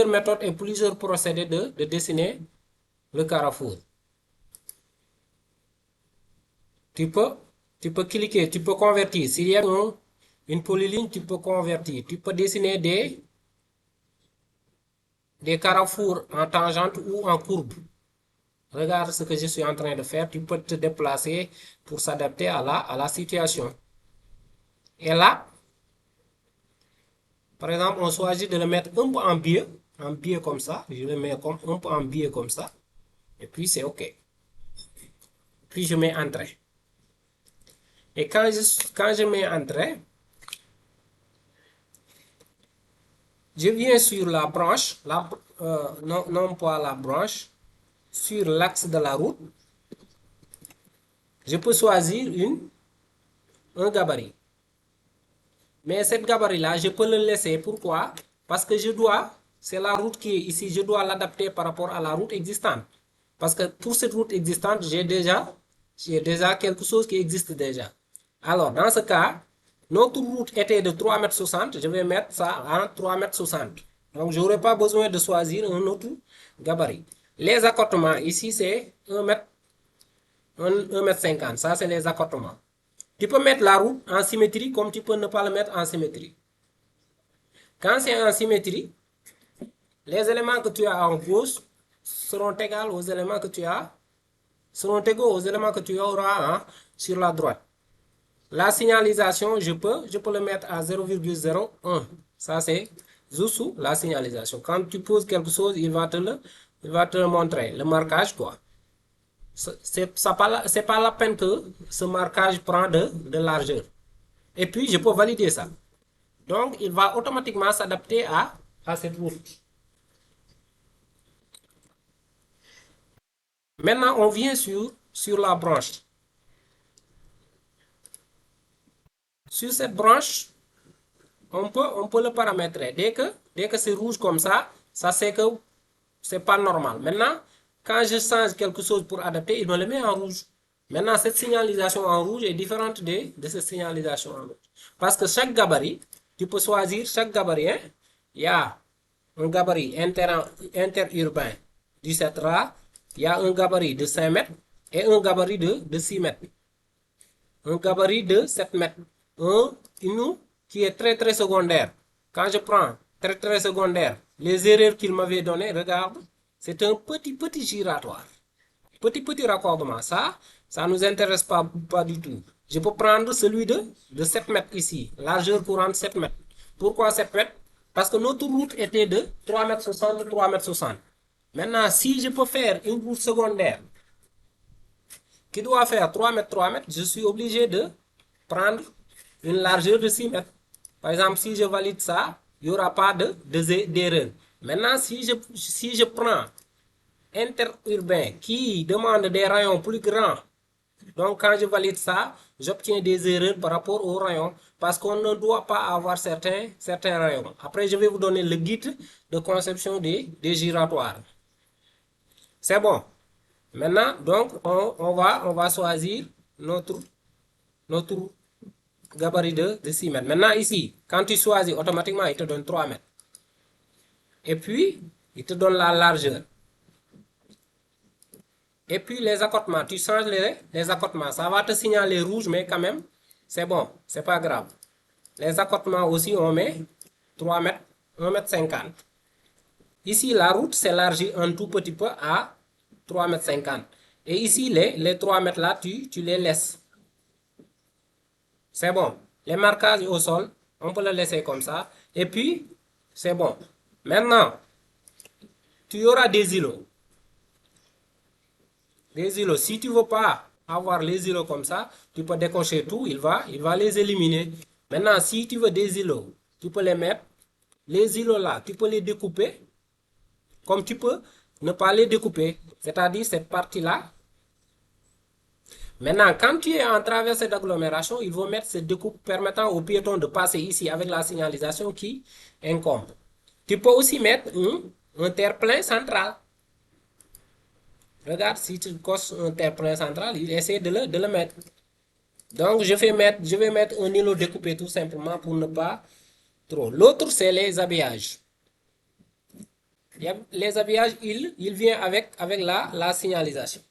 méthodes et plusieurs procédés de dessiner le carrefour. Tu peux cliquer, tu peux convertir. S'il y a une polyligne, tu peux convertir. Tu peux dessiner des carrefours en tangente ou en courbe. Regarde ce que je suis en train de faire. Tu peux te déplacer pour s'adapter à la situation. Et là, par exemple, on choisit de le mettre un peu en biais comme ça. Je le mets comme, un peu en biais comme ça. Et puis c'est OK. Puis je mets Entrée. Et quand je mets Entrée, je viens sur la branche, non pas la branche, sur l'axe de la route. Je peux choisir un gabarit. Mais cette gabarit-là, je peux le laisser. Pourquoi? Parce que c'est la route qui est ici, je dois l'adapter par rapport à la route existante. Parce que pour cette route existante, j'ai déjà quelque chose qui existe déjà. Alors, dans ce cas, notre route était de 3,60 m, je vais mettre ça en 3,60 m. Donc, je n'aurai pas besoin de choisir un autre gabarit. Les accotements, ici, c'est 1,50 m. Ça, c'est les accotements. Tu peux mettre la route en symétrie comme tu peux ne pas le mettre en symétrie. Quand c'est en symétrie, les éléments que tu as en gauche seront égaux aux éléments que tu auras sur la droite. La signalisation, je peux le mettre à 0,01. Ça, c'est juste la signalisation. Quand tu poses quelque chose, il va te le montrer. Le marquage, quoi. C'est pas la peine que ce marquage prend de largeur. Et puis, je peux valider ça. Donc, il va automatiquement s'adapter à cette route. Maintenant, on vient sur la branche. Sur cette branche, on peut le paramétrer. Dès que c'est rouge comme ça c'est que c'est pas normal. Maintenant, quand je change quelque chose pour adapter, il me le met en rouge. Maintenant, cette signalisation en rouge est différente de cette signalisation en rouge. Parce que chaque gabarit, tu peux choisir chaque gabarit. Hein? Il y a un gabarit interurbain du 7 là. Il y a un gabarit de 5 mètres et un gabarit de 6 mètres. Un gabarit de 7 mètres. Une qui est très très secondaire. Quand je prends très très secondaire, les erreurs qu'il m'avait données, regarde, c'est un petit giratoire. Petit raccordement. Ça nous intéresse pas du tout. Je peux prendre celui de 7 mètres ici. Largeur courante 7 mètres. Pourquoi 7 mètres? Parce que notre route était de 3,60 m, 3,60 m. Maintenant, si je peux faire une route secondaire qui doit faire 3 mètres, 3 mètres, je suis obligé de prendre une largeur de 6 mètres. Par exemple, si je valide ça, il n'y aura pas d'erreur. Maintenant, si je prends interurbain qui demande des rayons plus grands, donc quand je valide ça, j'obtiens des erreurs par rapport aux rayons parce qu'on ne doit pas avoir certains rayons. Après, je vais vous donner le guide de conception des giratoires. C'est bon. Maintenant, donc, on va choisir notre gabarit de 6 mètres. Maintenant, ici, quand tu choisis, automatiquement, il te donne 3 mètres. Et puis, il te donne la largeur. Et puis, les accotements, tu changes les accotements. Ça va te signaler rouge, mais quand même, c'est bon, c'est pas grave. Les accotements aussi, on met 3 mètres, 1,50 m. Ici, la route s'élargit un tout petit peu à 3,50 m. Et ici, les 3 mètres là, tu les laisses. C'est bon. Les marquages au sol, on peut le laisser comme ça. Et puis, c'est bon. Maintenant, tu auras des îlots. Des îlots. Si tu ne veux pas avoir les îlots comme ça, tu peux décocher tout, il va les éliminer. Maintenant, si tu veux des îlots, tu peux les mettre. Les îlots là, tu peux les découper. Comme tu peux ne pas les découper. C'est-à-dire cette partie-là. Maintenant, quand tu es en traversée d'agglomération, il faut mettre cette découpe permettant aux piétons de passer ici avec la signalisation qui incombe. Tu peux aussi mettre un terre-plein central. Regarde, si tu coches un terre-plein central, il essaie de le mettre. Donc, je vais mettre un îlot découpé tout simplement pour ne pas trop. L'autre, c'est les habillages. Les habillages, il vient avec la signalisation.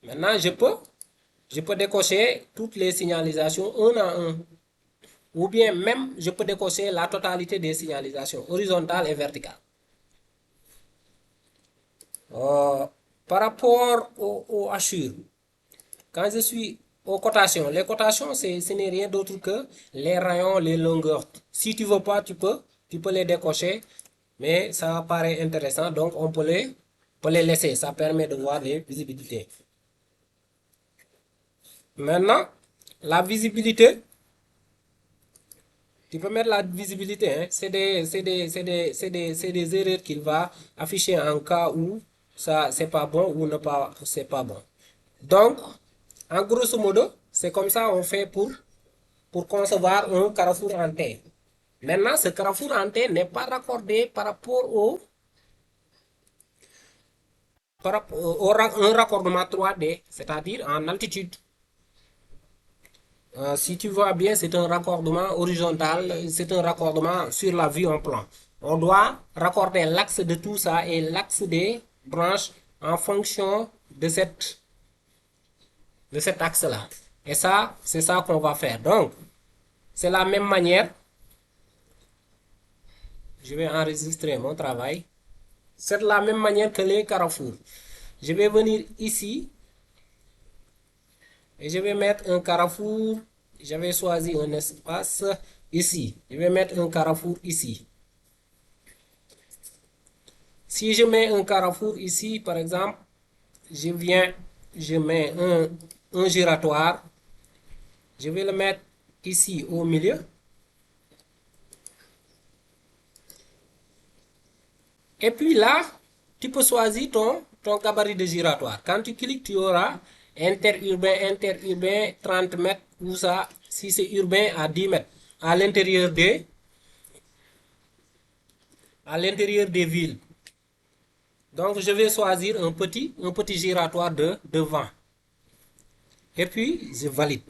Maintenant, je peux décocher toutes les signalisations un à un. Ou bien même, je peux décocher la totalité des signalisations, horizontales et verticales. Euh, Par rapport au hachures, quand je suis aux cotations, les cotations, ce n'est rien d'autre que les rayons, les longueurs. Si tu veux pas, tu peux les décocher, mais ça paraît intéressant, donc on peut les laisser. Ça permet de voir les visibilités. Maintenant, la visibilité, tu peux mettre la visibilité, hein. C'est des erreurs qu'il va afficher en cas où ça c'est pas bon ou ne pas c'est pas bon. Donc, en grosso modo, c'est comme ça on fait pour concevoir un carrefour en T. Maintenant, ce carrefour en T n'est pas raccordé par rapport un raccordement 3D, c'est-à-dire en altitude. Si tu vois bien, c'est un raccordement horizontal, c'est un raccordement sur la vue en plan. On doit raccorder l'axe de tout ça et l'axe des branches en fonction de cet axe-là. Et ça, c'est ça qu'on va faire. Donc, c'est la même manière. Je vais enregistrer mon travail. C'est de la même manière que les carrefours. Je vais venir ici et je vais mettre un carrefour. J'avais choisi un espace ici. Je vais mettre un carrefour ici. Si je mets un carrefour ici, par exemple, je mets un giratoire. Je vais le mettre ici au milieu. Et puis là, tu peux choisir ton gabarit de giratoire. Quand tu cliques, tu auras interurbain 30 mètres ou ça, si c'est urbain, à 10 mètres à à l'intérieur des villes. Donc, je vais choisir un petit giratoire de 20. Et puis, je valide.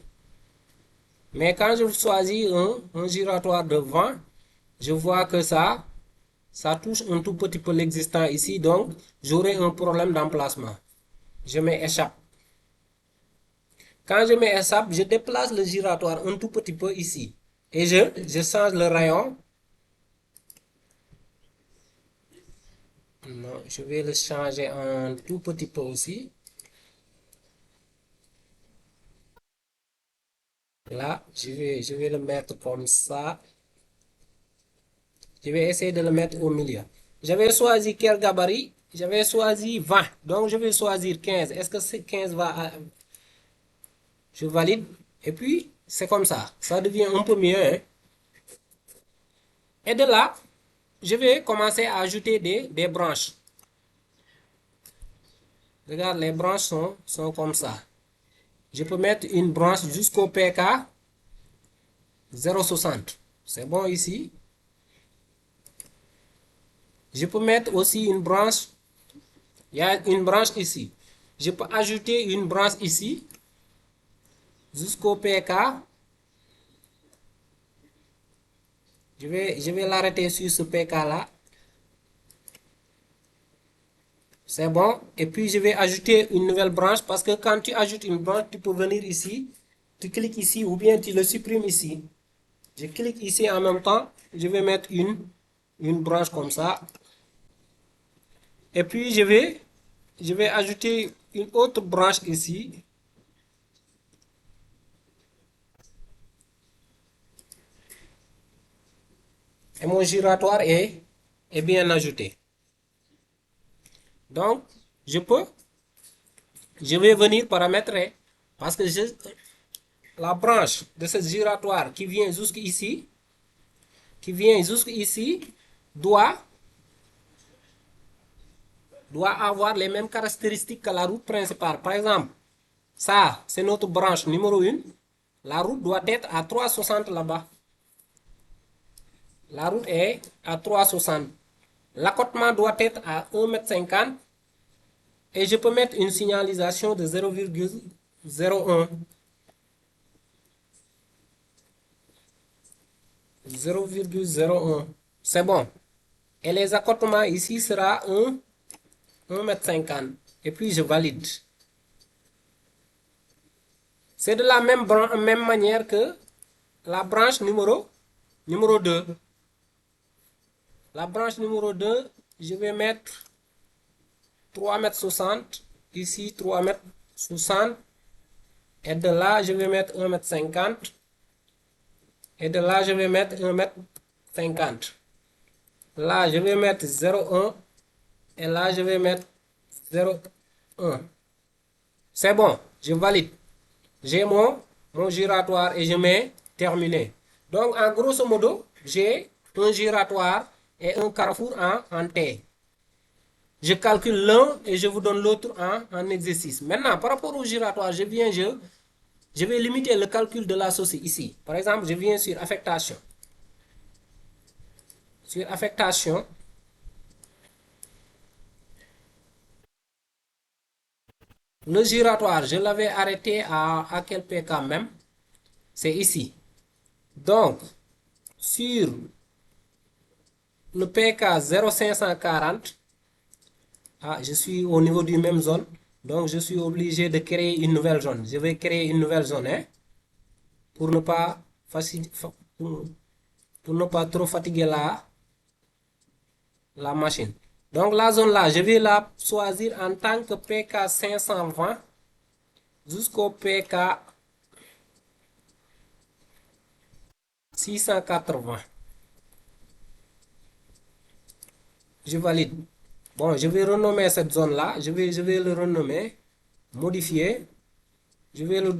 Mais quand je choisis un giratoire de 20, je vois que ça touche un tout petit peu l'existant ici. Donc, j'aurai un problème d'emplacement. Je mets échappe. Quand je mets échappe, je déplace le giratoire un tout petit peu ici. Et je change le rayon. Non, je vais le changer un tout petit peu aussi. Là, je vais le mettre comme ça. Je vais essayer de le mettre au milieu. J'avais choisi quel gabarit? J'avais choisi 20. Donc, je vais choisir 15. Est-ce que c'est 15 va à... Je valide. Et puis, c'est comme ça. Ça devient un peu mieux, hein. Et de là, je vais commencer à ajouter des branches. Regarde, les branches sont comme ça. Je peux mettre une branche jusqu'au PK 0,60. C'est bon ici. Je peux mettre aussi une branche. Il y a une branche ici. Je peux ajouter une branche ici jusqu'au PK. Je vais l'arrêter sur ce PK là. C'est bon. Et puis je vais ajouter une nouvelle branche parce que quand tu ajoutes une branche, tu peux venir ici. Tu cliques ici ou bien tu le supprimes ici. Je clique ici en même temps. Je vais mettre une branche comme ça. Et puis je vais ajouter une autre branche ici. Et mon giratoire est bien ajouté. Donc, je vais venir paramétrer parce que la branche de ce giratoire qui vient jusqu'ici, doit, doit avoir les mêmes caractéristiques que la route principale. Par exemple, ça, c'est notre branche numéro 1. La route doit être à 3,60 là-bas. La route est à 3,60. L'accotement doit être à 1,50 m. Et je peux mettre une signalisation de 0,01. 0,01. C'est bon. Et les accotements ici sera 1,50 m. Et puis je valide. C'est de la même manière que la branche numéro 2. La branche numéro 2, je vais mettre 3,60 m. Ici, 3,60 m. Et de là, je vais mettre 1,50 m. Et de là, je vais mettre 1,50 m. Là, je vais mettre 0,1. Et là, je vais mettre 0,1. C'est bon, je valide. J'ai mon giratoire et je mets terminé. Donc, en grosso modo, j'ai un giratoire et un carrefour en T. Je calcule l'un et je vous donne l'autre en exercice. Maintenant, par rapport au giratoire, je vais limiter le calcul de la sauce ici. Par exemple, je viens sur affectation. Sur affectation, le giratoire, je l'avais arrêté à quel PK même? C'est ici. Donc, sur le PK 0540, je suis au niveau du même zone. Donc, je suis obligé de créer une nouvelle zone. Je vais créer une nouvelle zone pour ne pas pour ne pas trop fatiguer la machine. Donc, la zone là, je vais la choisir en tant que PK 520 jusqu'au PK 680. Je valide. Bon, je vais renommer cette zone-là. Je vais le renommer, modifier. Je vais le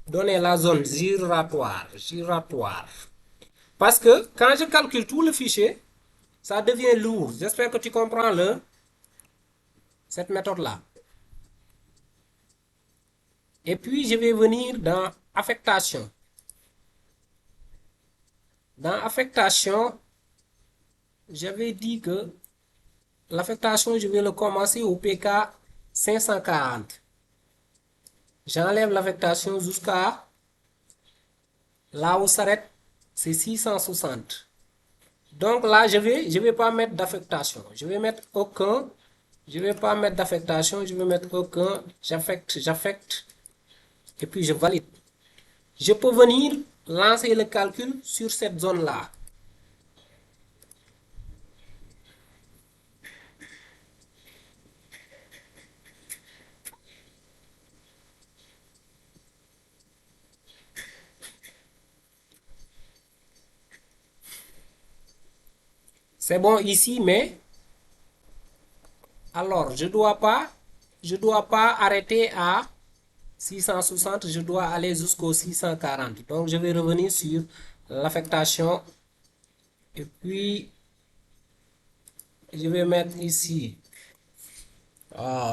donner la zone giratoire. Giratoire. Parce que quand je calcule tout le fichier, ça devient lourd. J'espère que tu comprends cette méthode-là. Et puis, je vais venir dans affectation. Dans affectation, j'avais dit que l'affectation, je vais le commencer au PK 540. J'enlève l'affectation jusqu'à là où s'arrête, c'est 660. Donc là, je vais pas mettre d'affectation. Je vais mettre aucun. Je vais pas mettre d'affectation. Je vais mettre aucun. J'affecte. Et puis je valide. Je peux venir lancer le calcul sur cette zone-là. C'est bon ici, mais alors je dois pas arrêter à 660, je dois aller jusqu'au 640. Donc je vais revenir sur l'affectation et puis je vais mettre ici.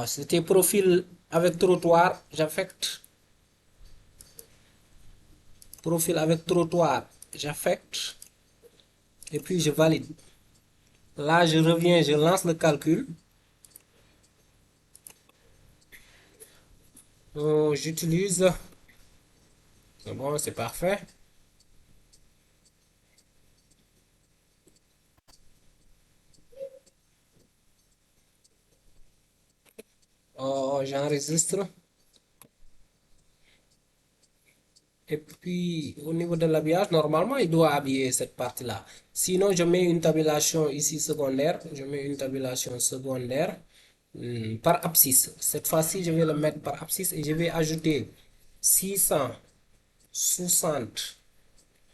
C'était profil avec trottoir, j'affecte. Profil avec trottoir, j'affecte. Et puis je valide. Là, je reviens, je lance le calcul. J'utilise. C'est bon, c'est parfait. J'enregistre. Et puis, au niveau de l'habillage, normalement, il doit habiller cette partie-là. Sinon, je mets une tabulation ici secondaire. Je mets une tabulation secondaire par abscisse. Cette fois-ci, je vais le mettre par abscisse et je vais ajouter 660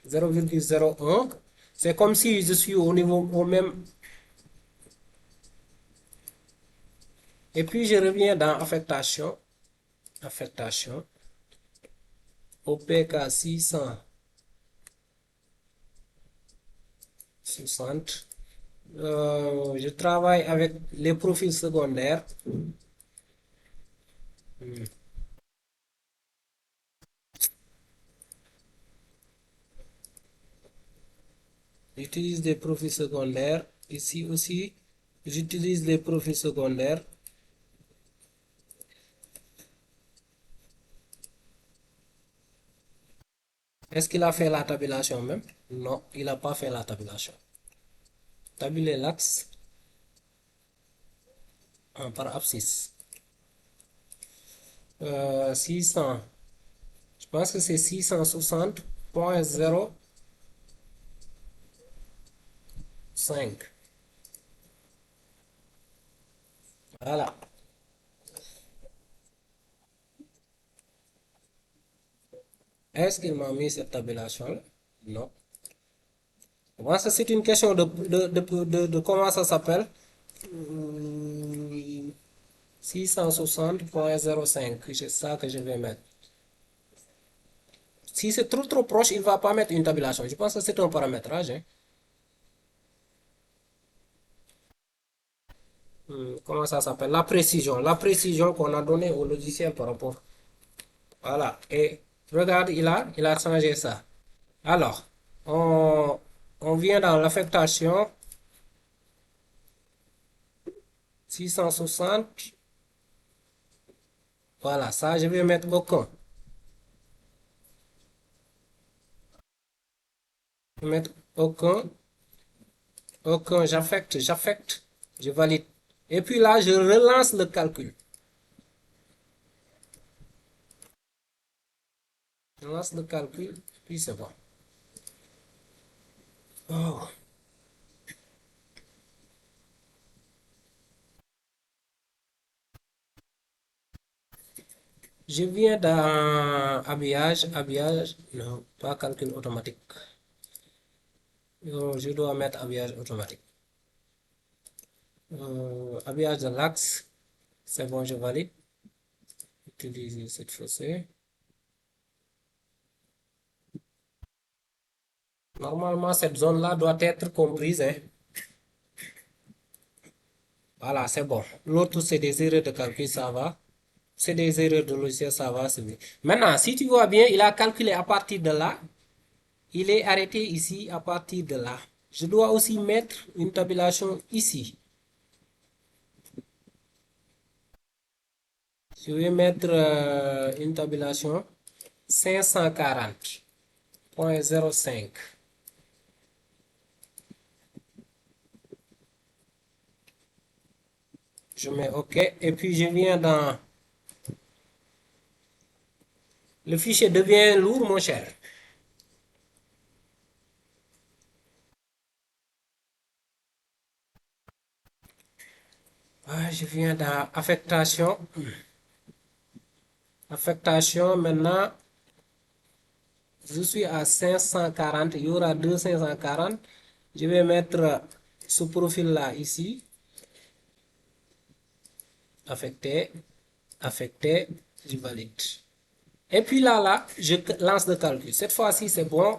0,01. C'est comme si je suis au niveau au même. Et puis, je reviens dans affectation. Affectation. OPK 660. Je travaille avec les profils secondaires. J'utilise des profils secondaires. Ici aussi, j'utilise les profils secondaires. Est-ce qu'il a fait la tabulation même? Non, il n'a pas fait la tabulation. Tabuler l'axe. par abscisse. 600, je pense que c'est 660.05. Voilà. Est-ce qu'il m'a mis cette tabulation-là? Non. Moi, ça, c'est une question de comment ça s'appelle? 660.05. C'est ça que je vais mettre. Si c'est trop proche, il ne va pas mettre une tabulation. Je pense que c'est un paramétrage, hein. Comment ça s'appelle? La précision. La précision qu'on a donnée au logiciel par rapport. Voilà. Et regarde, il a changé ça. Alors, on, on vient dans l'affectation 660. Voilà, ça, je vais mettre aucun. Je vais mettre aucun, j'affecte, je valide. Et puis là, je relance le calcul. Je lance le calcul, puis c'est bon. Oh. Je viens dans habillage, non, pas calcul automatique. Je dois mettre habillage automatique. Habillage de l'axe, c'est bon, je valide. Utiliser cette chaussée. Normalement, cette zone-là doit être comprise, hein. Voilà, c'est bon. L'autre, c'est des erreurs de calcul, ça va. C'est des erreurs de logiciel, ça va. Maintenant, si tu vois bien, il a calculé à partir de là. Il est arrêté ici à partir de là. Je dois aussi mettre une tabulation ici. Je vais mettre une tabulation 540.05. Je mets OK et puis je viens dans... Le fichier devient lourd, mon cher. Je viens dans affectation. Affectation, maintenant, je suis à 540. Il y aura deux 540. Je vais mettre ce profil-là ici. Affecté, affecté, je valide. Et puis là, je lance le calcul. Cette fois-ci, c'est bon.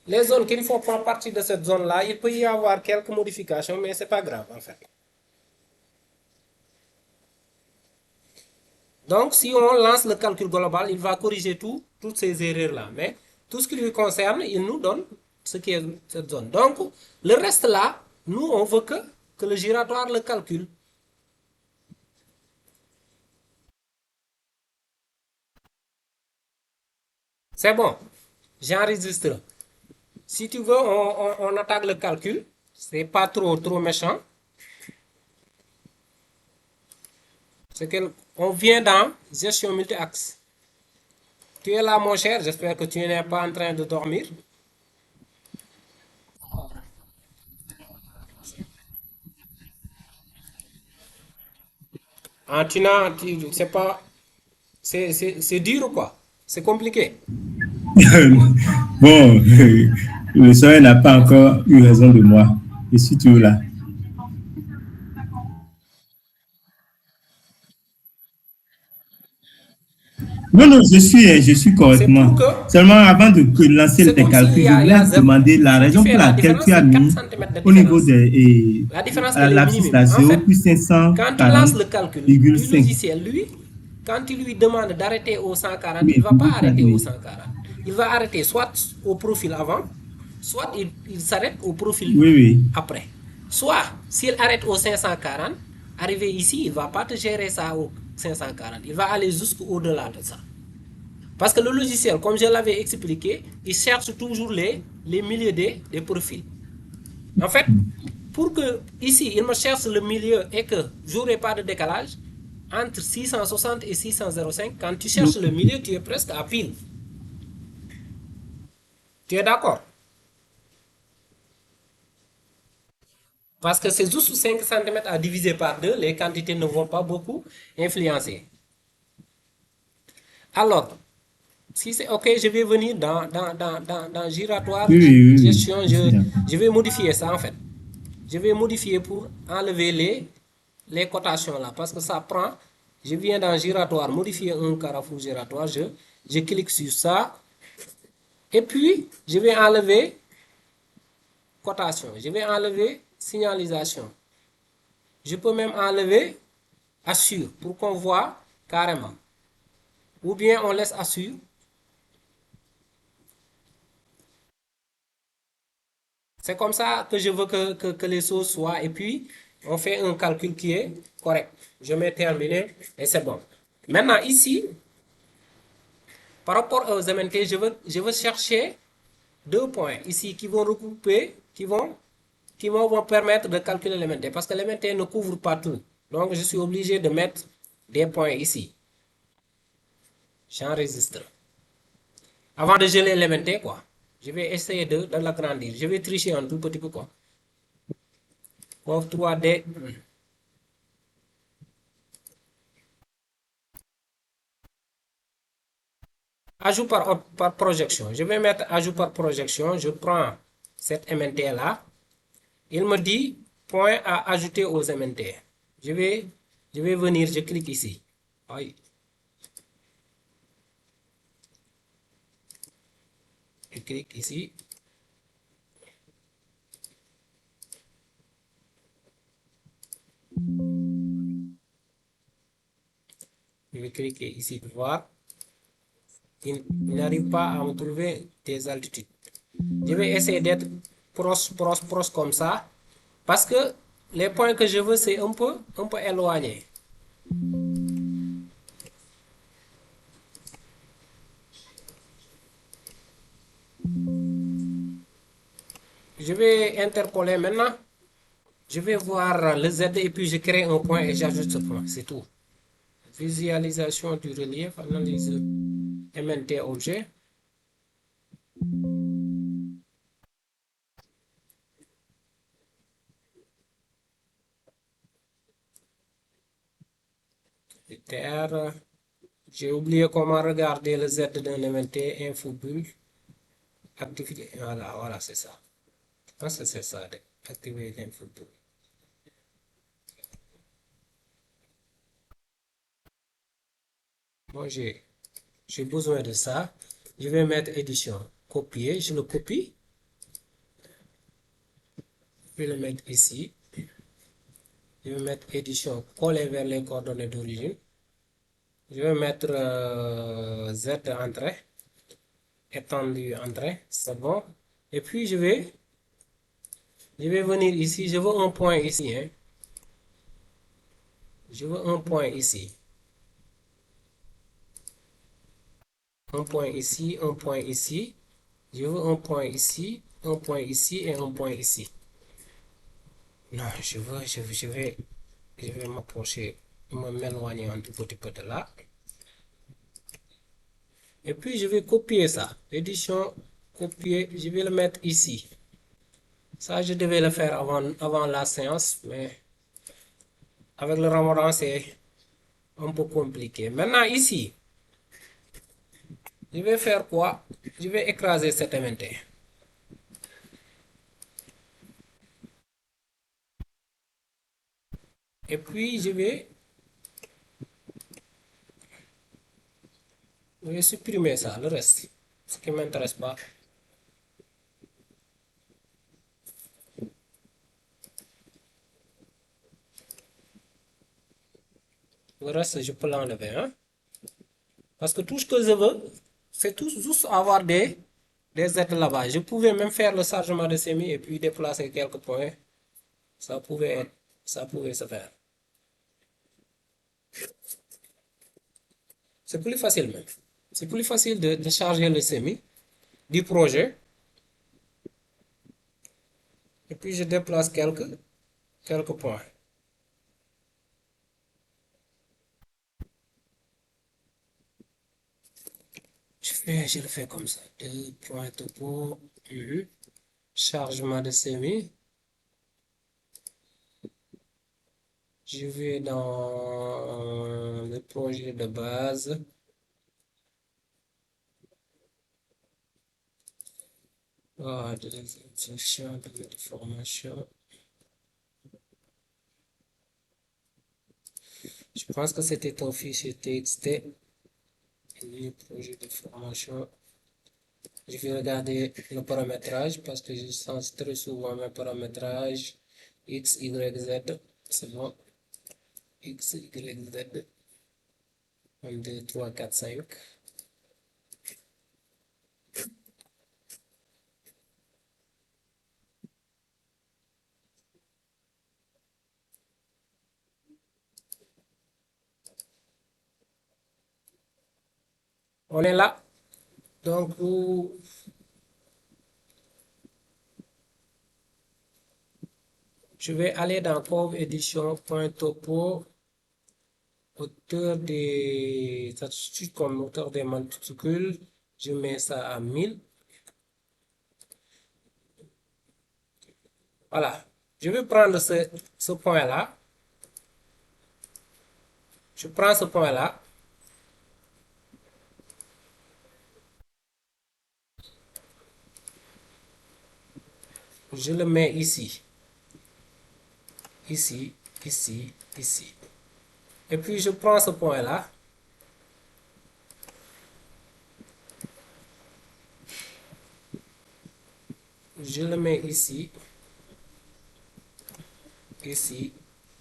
Les zones qui ne font pas partie de cette zone-là, il peut y avoir quelques modifications, mais ce n'est pas grave en fait. Donc, si on lance le calcul global, il va corriger toutes ces erreurs-là. Mais tout ce qui lui concerne, il nous donne ce qui est cette zone. Donc, le reste là, nous, on veut que le giratoire le calcule. C'est bon. J'enregistre. Si tu veux, on attaque le calcul. C'est pas trop méchant. C'est qu'on vient dans gestion multi-axe. Tu es là, mon cher. J'espère que tu n'es pas en train de dormir. Ah, c'est pas, c'est dur ou quoi? C'est compliqué. Bon, le soleil n'a pas encore eu raison de moi. Je suis toujours là. Non, non, je suis C'est pour correctement. que, Seulement avant de lancer c'est tes comme s'il calculs, y je a, il y voulais a te zéro. demander la Si tu raison fais pour la laquelle différence, tu as c'est 4 mis cm de au niveau différence. de La différence, à elle est l'abscisse minime. là, En zéro fait, plus quand tu lances le calcul du 540,5. logiciel, lui, quand tu lui demandes d'arrêter au 140, il ne Oui, va pas arrêter au oui, 140. Il va arrêter soit au profil avant, soit il s'arrête au profil oui, oui. après. Soit, s'il arrête au 540, arrivé ici, il ne va pas te gérer ça au 540. Il va aller jusqu'au-delà de ça. Parce que le logiciel, comme je l'avais expliqué, il cherche toujours les milieux des profils. En fait, pour que ici, il me cherche le milieu et que j'aurai pas de décalage, entre 660 et 605, quand tu cherches le milieu, tu es presque à pile. Tu es d'accord? Parce que c'est juste 5 cm à diviser par 2, les quantités ne vont pas beaucoup influencer. Alors, si c'est OK, je vais venir dans giratoire, Oui, oui, oui, oui. gestion, Je suis d'accord. je vais modifier ça en fait. Je vais modifier pour enlever les cotations là, parce que ça prend, je viens dans giratoire, modifier un carrefour giratoire, je clique sur ça, et puis je vais enlever cotation, je vais enlever signalisation. Je peux même enlever assure pour qu'on voit carrément. Ou bien on laisse assure. C'est comme ça que je veux que les choses soient. Et puis, on fait un calcul qui est correct. Je mets terminé et c'est bon. Maintenant, ici, par rapport aux MNT, je veux chercher deux points ici qui vont regrouper, vont permettre de calculer l'MNT. Parce que l'MNT ne couvre pas tout. Donc, je suis obligé de mettre des points ici. J'enregistre. Avant de geler l'MNT, quoi. Je vais essayer de l'agrandir. Je vais tricher un tout petit peu, quoi. Pour 3D. Ajout par projection. Je vais mettre ajout par projection. Je prends cette MNT là. Il me dit point à ajouter aux MNT. Je vais venir, je clique ici. Oui. Je clique ici. Je vais cliquer ici pour voir. Il n'arrive pas à me trouver des altitudes. Je vais essayer d'être proche comme ça. Parce que les points que je veux, c'est un peu éloigné. Je vais intercoller maintenant. Je vais voir le Z et puis je crée un point et j'ajoute ce point. C'est tout. Visualisation du relief, analyse MNT objet. Terre. J'ai oublié comment regarder le Z d'un MNT, info bulle. Activité. Voilà, c'est ça. Je pense que c'est ça. Activer l'info bulle. Bon, j'ai besoin de ça. Je vais mettre édition. Copier. Je le copie. Je vais le mettre ici. Je vais mettre édition. Coller vers les coordonnées d'origine. Je vais mettre Z entrée. Étendu entrée. C'est bon. Et puis je vais venir ici. Je veux un point ici. Hein. Je veux un point ici. Un point ici, un point ici. Je veux un point ici, un point ici et un point ici. Non, je vais m'approcher, m'éloigner un tout petit peu de là. Et puis je vais copier ça. Édition, copier, je vais le mettre ici. Ça, je devais le faire avant la séance, mais avec le ramadan, c'est un peu compliqué. Maintenant, ici, je vais faire quoi? Je vais écraser cette MNT. Et puis, je vais supprimer ça, le reste. Ce qui ne m'intéresse pas. Le reste, je peux l'enlever. Hein? Parce que tout ce que je veux, c'est tout juste avoir des aides là-bas. Je pouvais même faire le chargement de semis et puis déplacer quelques points. Ça pouvait se faire. C'est plus facile même. C'est plus facile de charger le semi du projet. Et puis je déplace quelques points. Je le fais comme ça. 2 points topo. Chargement de semi. Je vais dans le projet de base. De l'insertion, de formation. Je pense que c'était un fichier TXT. Le projet de formation. Je vais regarder le paramétrage parce que je sens très souvent mes paramétrages X, Y, Z. C'est bon. X, Y, Z. 1, 2, 3, 4, 5. On est là. Donc, je vais aller dans Cove Edition.topo. Auteur des statistiques comme auteur des monticules. Je mets ça à 1000. Voilà. Je vais prendre ce point-là. Je prends ce point-là. Je le mets ici. Ici, ici, ici. Et puis je prends ce point-là. Je le mets ici. Ici,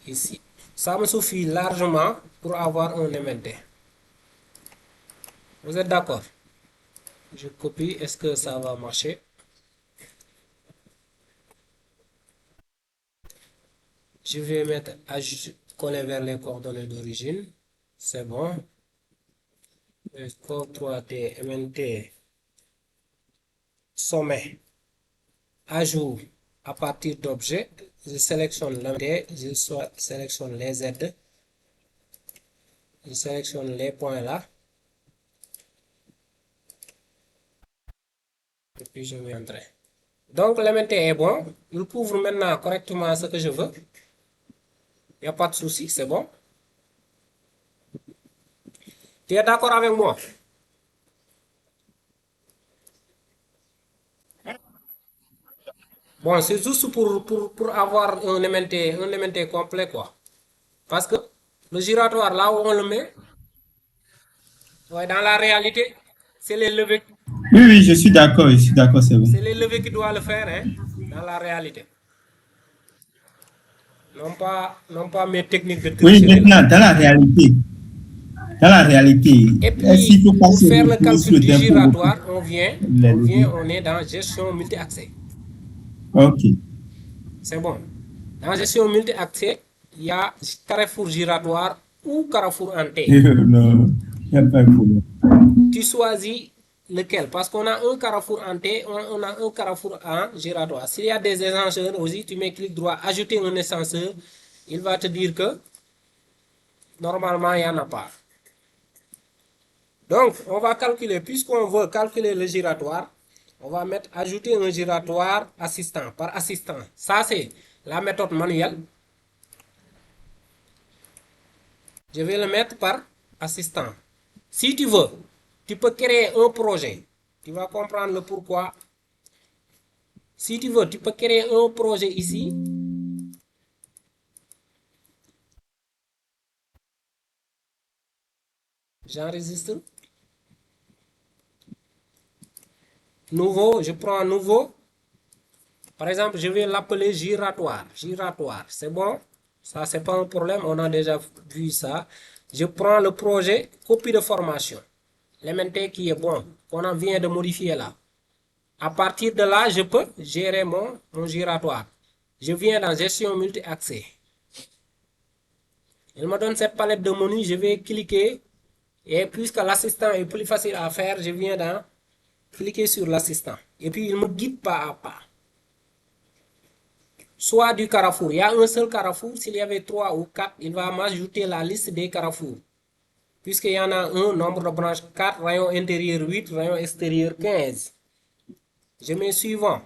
ici. Ça me suffit largement pour avoir un MNT. Vous êtes d'accord? Je copie. Est-ce que ça va marcher? Je vais mettre coller vers les coordonnées d'origine. C'est bon. Scope 3D, MNT, sommet, ajout à partir d'objets. Je sélectionne l'MT, je sélectionne les Z. Je sélectionne les points là. Et puis je vais entrer. Donc l'MNT est bon. Il couvre maintenant correctement ce que je veux. Il n'y a pas de souci, c'est bon. Tu es d'accord avec moi? Bon, c'est juste pour avoir un MNT complet, quoi. Parce que le giratoire, là où on le met, ouais, dans la réalité, c'est les levées. Oui, oui, je suis d'accord, c'est bon. C'est les levées qui doivent le faire, hein, dans la réalité. Non pas mes techniques de Oui, tricherie. maintenant, dans la réalité, Et est-ce qu'il puis, faut pour passer faire le plus calcul le du temps pour giratoire, les leviers? on est dans gestion multi-accès. Ok. C'est bon. Dans gestion multi-accès, il y a carrefour giratoire ou carrefour en T. Non, il n'y a pas de problème. Tu choisis lequel parce qu'on a un carrefour en T, on a un carrefour en giratoire. S'il y a des ascenseurs aussi, tu mets clic droit, ajouter un ascenseur, il va te dire que normalement il n'y en a pas. Donc, on va calculer, puisqu'on veut calculer le giratoire, on va mettre ajouter un giratoire assistant par assistant. Ça, c'est la méthode manuelle. Je vais le mettre par assistant. Si tu veux, tu peux créer un projet. Tu vas comprendre le pourquoi. Si tu veux, tu peux créer un projet ici. J'enregistre. Nouveau, je prends un nouveau. Par exemple, je vais l'appeler giratoire. Giratoire, c'est bon? Ça, c'est pas un problème. On a déjà vu ça. Je prends le projet copie de formation. L'MNT qui est bon, qu'on en vient de modifier là. À partir de là, je peux gérer mon giratoire. Je viens dans gestion multi-accès. Il me donne cette palette de menus. Je vais cliquer Et puisque l'assistant est plus facile à faire, je viens d'en cliquer sur l'assistant. Et puis, il me guide pas à pas. Soit du carrefour. Il y a un seul carrefour. S'il y avait 3 ou 4, il va m'ajouter la liste des carrefours. Puisqu'il y en a un, nombre de branches 4, rayon intérieur 8, rayon extérieur 15. Je mets suivant.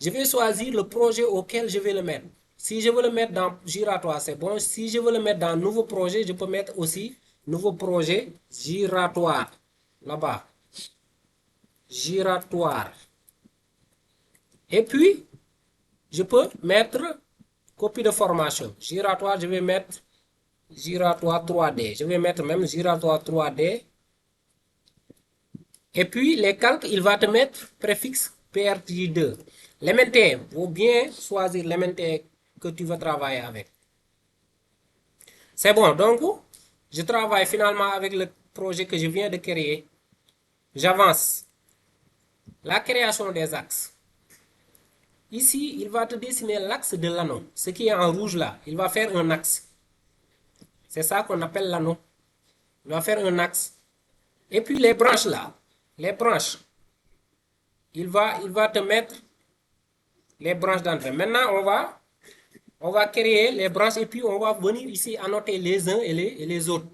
Je vais choisir le projet auquel je vais le mettre. Si je veux le mettre dans giratoire, c'est bon. Si je veux le mettre dans nouveau projet, je peux mettre aussi nouveau projet giratoire. Là-bas. Giratoire. Et puis, je peux mettre copie de formation. Giratoire, je vais mettre giratoire 3D. Je vais mettre même giratoire 3D. Et puis, les calques, il va te mettre préfixe PRJ2. L'MNT, faut bien choisir l'MNT que tu veux travailler avec. C'est bon, donc, je travaille finalement avec le projet que je viens de créer. J'avance. La création des axes. Ici, il va te dessiner l'axe de l'anneau. Ce qui est en rouge là, il va faire un axe. C'est ça qu'on appelle l'anneau. Il va faire un axe. Et puis les branches là, les branches, il va te mettre les branches d'entrée. Maintenant, on va créer les branches et puis on va venir ici annoter les uns et les autres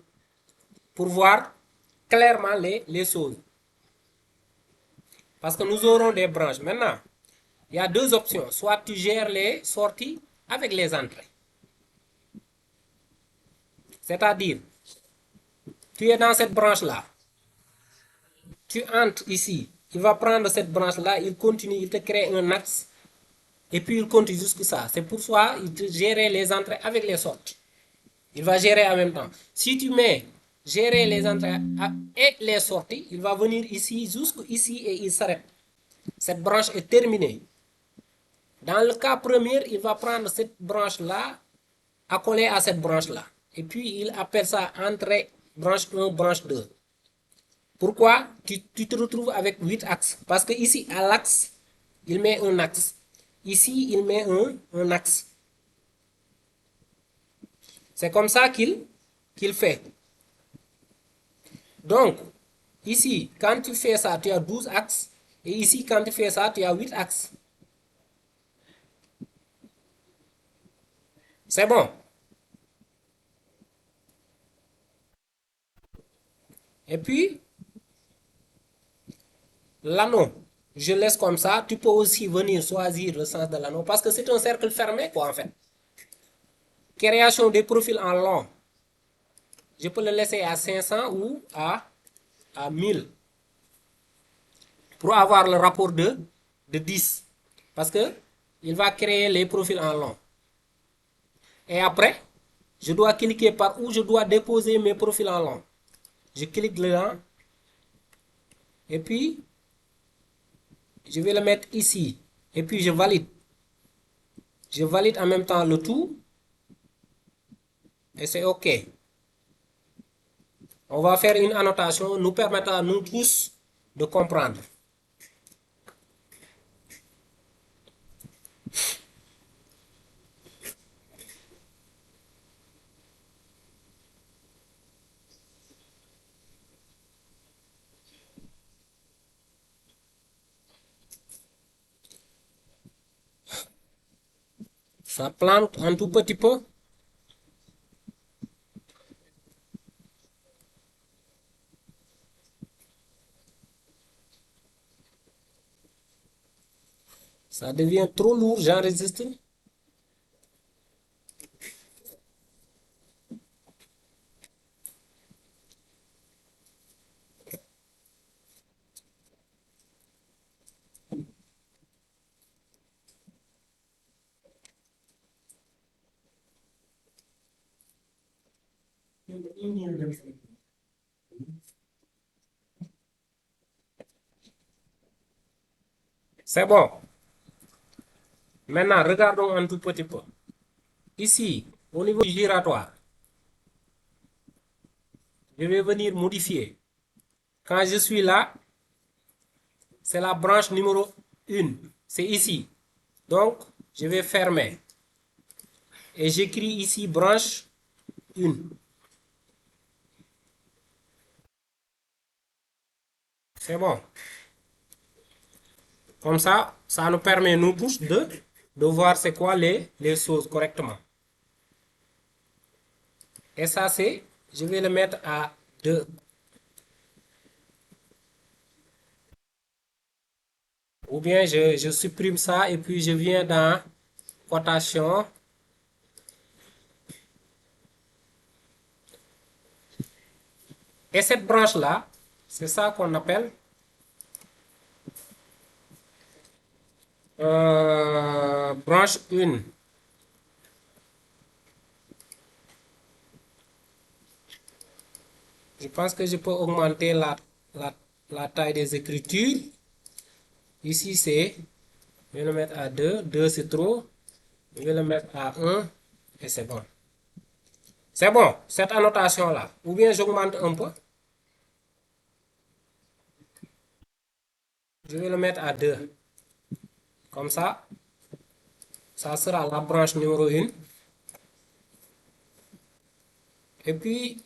pour voir clairement les choses. Parce que nous aurons des branches. Maintenant, il y a deux options. Soit tu gères les sorties avec les entrées. C'est-à-dire, tu es dans cette branche-là. Tu entres ici. Il va prendre cette branche-là, il continue, il te crée un axe. Et puis il continue jusque ça. C'est pour ça qu'il te gère les entrées avec les sorties. Il va gérer en même temps. Si tu mets gérer les entrées et les sorties, il va venir ici, jusqu'ici et il s'arrête. Cette branche est terminée. Dans le cas premier, il va prendre cette branche-là, accolée à cette branche-là. Et puis il appelle ça entrée branche 1, branche 2. Pourquoi tu te retrouves avec 8 axes? Parce que ici, à l'axe, il met un axe. Ici, il met un axe. C'est comme ça qu'il fait. Donc, ici, quand tu fais ça, tu as 12 axes. Et ici, quand tu fais ça, tu as 8 axes. C'est bon. Et puis, l'anneau, je laisse comme ça. Tu peux aussi venir choisir le sens de l'anneau parce que c'est un cercle fermé, quoi, en fait. Création des profils en long. Je peux le laisser à 500 ou à 1000 pour avoir le rapport de 10. Parce que il va créer les profils en long. Et après, je dois cliquer par où je dois déposer mes profils en long. Je clique dedans. Et puis, je vais le mettre ici. Et puis, je valide. Je valide en même temps le tout. Et c'est OK. On va faire une annotation nous permettant à nous tous de comprendre. Ça plante un tout petit peu. Ça devient trop lourd, j'enregistre. C'est bon. Maintenant, regardons un tout petit peu. Ici, au niveau du giratoire, je vais venir modifier. Quand je suis là, c'est la branche numéro 1. C'est ici. Donc, je vais fermer. Et j'écris ici branche 1. C'est bon. Comme ça nous permet, nous tous, de voir c'est quoi les choses correctement. Et ça, je vais le mettre à 2. Ou bien je supprime ça et puis je viens dans cotation. Et cette branche-là, c'est ça qu'on appelle branche 1. Je pense que je peux augmenter la taille des écritures. Ici, je vais le mettre à 2. 2, c'est trop. Je vais le mettre à 1. Et c'est bon. C'est bon, cette annotation-là. Ou bien j'augmente un peu. Je vais le mettre à 2. Comme ça sera la branche numéro 1. Et puis,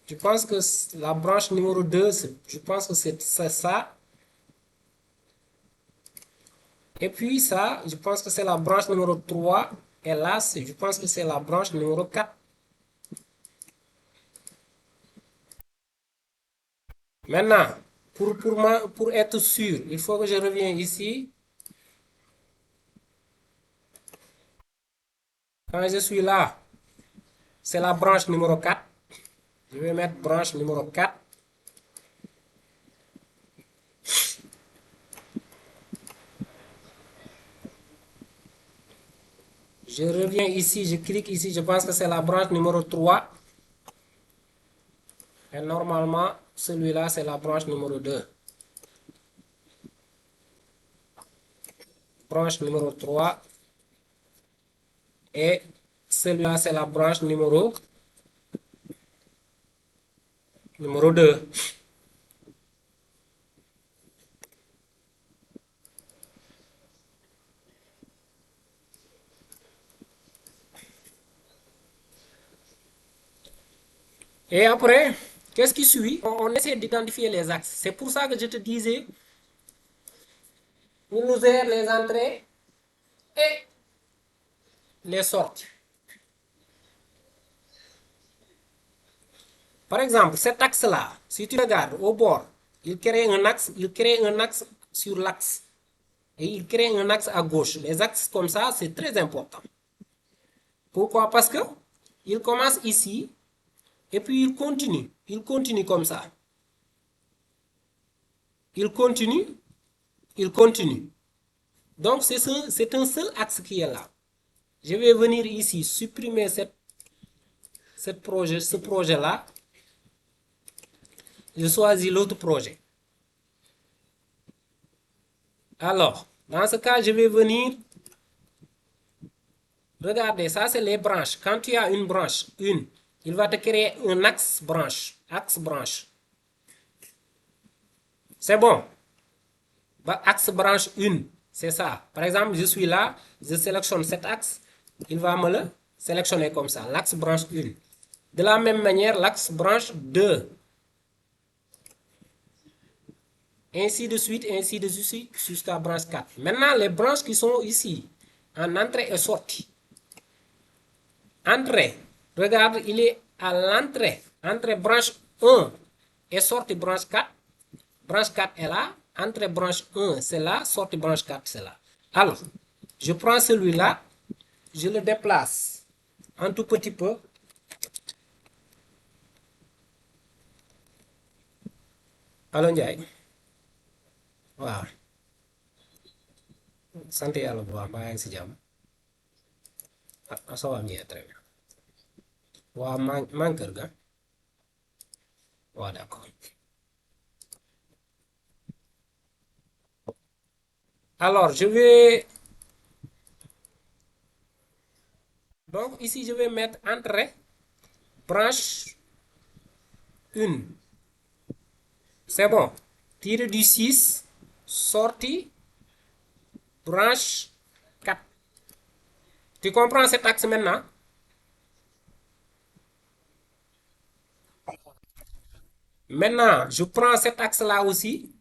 je pense que la branche numéro 2, je pense que c'est ça. Et puis ça, je pense que c'est la branche numéro 3. Et là, je pense que c'est la branche numéro 4. Maintenant, pour être sûr, il faut que je revienne ici. Quand je suis là, c'est la branche numéro 4. Je vais mettre branche numéro 4. Je reviens ici, je clique ici, je pense que c'est la branche numéro 3. Et normalement, celui-là, c'est la branche numéro 2. Branche numéro 3. Et celui-là, c'est la branche numéro 2. Et après, qu'est-ce qui suit? On essaie d'identifier les axes. C'est pour ça que je te disais, il nous gère les entrées et les sorties. Par exemple, cet axe-là, si tu regardes au bord, il crée un axe sur l'axe. Et il crée un axe à gauche. Les axes comme ça, c'est très important. Pourquoi? Parce que il commence ici et puis il continue. Il continue comme ça. Il continue, il continue. Donc c'est un seul axe qui est là. Je vais venir ici supprimer ce projet-là. Je choisis l'autre projet. Alors, dans ce cas, je vais venir. Regardez, ça c'est les branches. Quand tu as une branche, il va te créer un axe branche. Axe branche. C'est bon. Axe branche 1, c'est ça. Par exemple, je suis là, je sélectionne cet axe. Il va me le sélectionner comme ça. L'axe branche 1. De la même manière, l'axe branche 2. Ainsi de suite, jusqu'à branche 4. Maintenant, les branches qui sont ici, en entrée et sortie. Entrée, regarde, il est à l'entrée. Entrée branche 1 et sortie branche 4. Branche 4 est là. Entrée branche 1, c'est là. Sortie branche 4, c'est là. Alors, je prends celui-là. Je le déplace un tout petit peu. Allo Ndiaye. Waaw. Sant yàlla bu baax, mbaa yaa ngi si jàmm. Ah, ça va bien, très bien. Waaw, maa ngi kër ga. Waaw, d'accord. Alors, donc ici, je vais mettre entrée, branche 1. C'est bon. Tiré du 6, sortie, branche 4. Tu comprends cet axe maintenant? Maintenant, je prends cet axe-là aussi.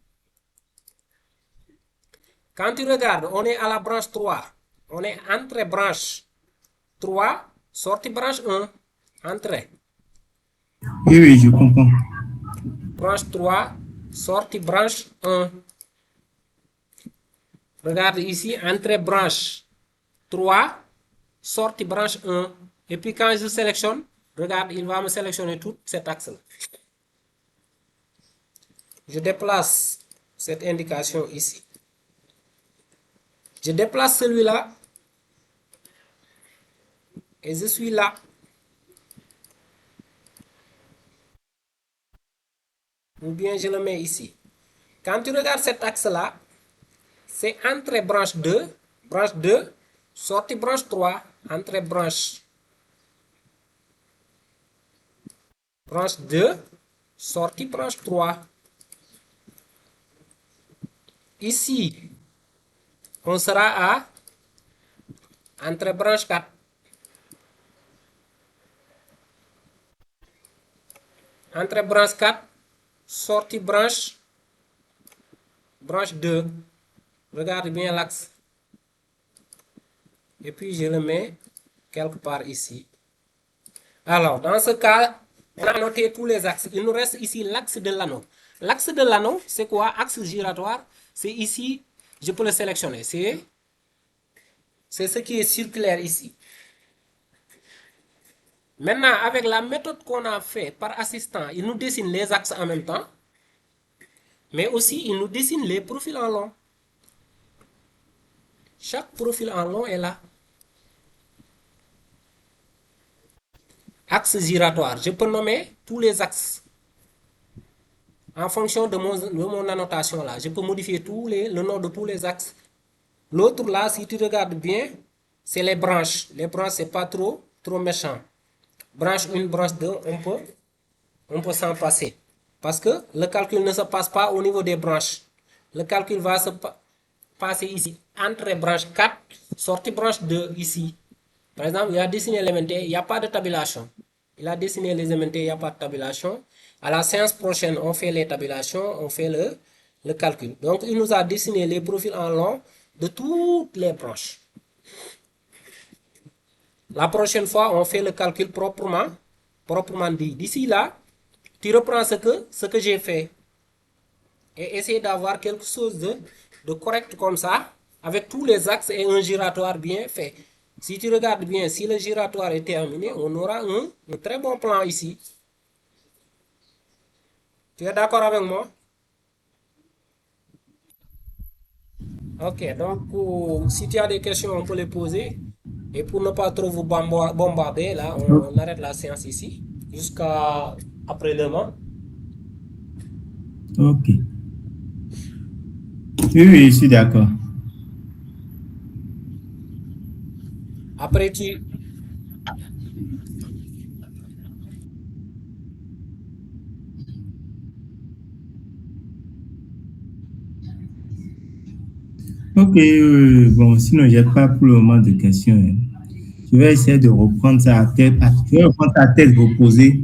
Quand tu regardes, on est à la branche 3. On est entrée branche 3, sortie branche 1. Entrée. Oui, oui, je comprends. Branche 3, sortie branche 1. Regarde ici, entrée branche 3, sortie branche 1. Et puis quand je sélectionne, regarde, il va me sélectionner tout cet axe-là. Je déplace cette indication ici. Je déplace celui-là. Et je suis là. Ou bien je le mets ici. Quand tu regardes cet axe-là, c'est entrée branche 2, sortie branche 3, entrée branche 2, sortie branche 3. Ici, on sera à entrée branche 4. Entrée branche 4, sortie branche 2. Regarde bien l'axe. Et puis je le mets quelque part ici. Alors, dans ce cas, on a noté tous les axes. Il nous reste ici l'axe de l'anneau. L'axe de l'anneau, c'est quoi? Axe giratoire, c'est ici. Je peux le sélectionner. C'est ce qui est circulaire ici. Maintenant, avec la méthode qu'on a fait par assistant, il nous dessine les axes en même temps. Mais aussi, il nous dessine les profils en long. Chaque profil en long est là. Axe giratoire. Je peux nommer tous les axes. En fonction de mon annotation là, je peux modifier le nom de tous les axes. L'autre là, si tu regardes bien, c'est les branches. Les branches, c'est pas trop méchant. Branche 1, branche 2, on peut s'en passer. Parce que le calcul ne se passe pas au niveau des branches. Le calcul va se passer ici. Entrée branche 4, sortie branche 2 ici. Par exemple, il a dessiné l'élémentaire, il n'y a pas de tabulation. Il a dessiné les élémentaires, il n'y a pas de tabulation. À la séance prochaine, on fait les tabulations, on fait le calcul. Donc, il nous a dessiné les profils en long de toutes les branches. La prochaine fois, on fait le calcul proprement dit. D'ici là, tu reprends ce que j'ai fait et essaie d'avoir quelque chose de correct comme ça, avec tous les axes et un giratoire bien fait. Si tu regardes bien, si le giratoire est terminé, on aura un très bon plan ici. Tu es d'accord avec moi? Ok, donc si tu as des questions, on peut les poser. Et pour ne pas trop vous bombarder, là, on arrête la séance ici, jusqu'à après-demain. Ok. Oui, oui, je suis d'accord. Après, tu... Ok, bon, sinon, j'ai pas pour le moment de questions, hein. Je vais essayer de reprendre ça à tête reposée